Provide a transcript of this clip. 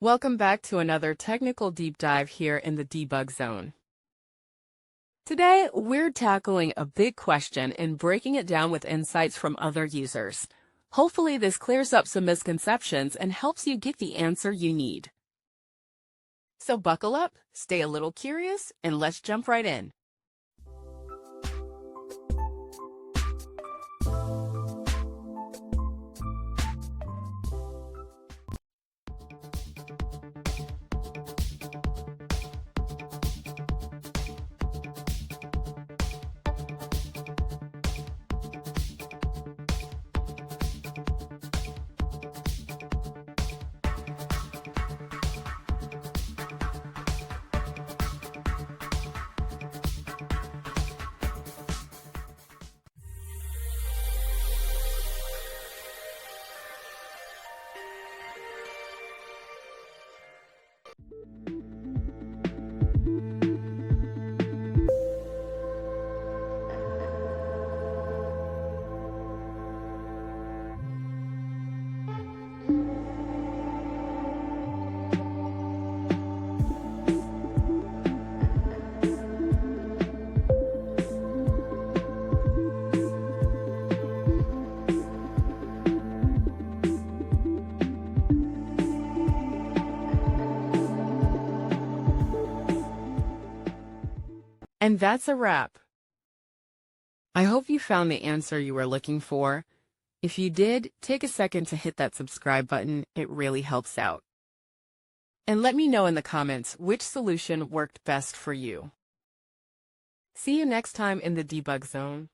Welcome back to another technical deep dive here in the debug zone. Today, we're tackling a big question and breaking it down with insights from other users. Hopefully, this clears up some misconceptions and helps you get the answer you need. So buckle up, stay a little curious, and let's jump right in. And that's a wrap. I hope you found the answer you were looking for. If you did, take a second to hit that subscribe button. It really helps out. And let me know in the comments which solution worked best for you. See you next time in the debug zone.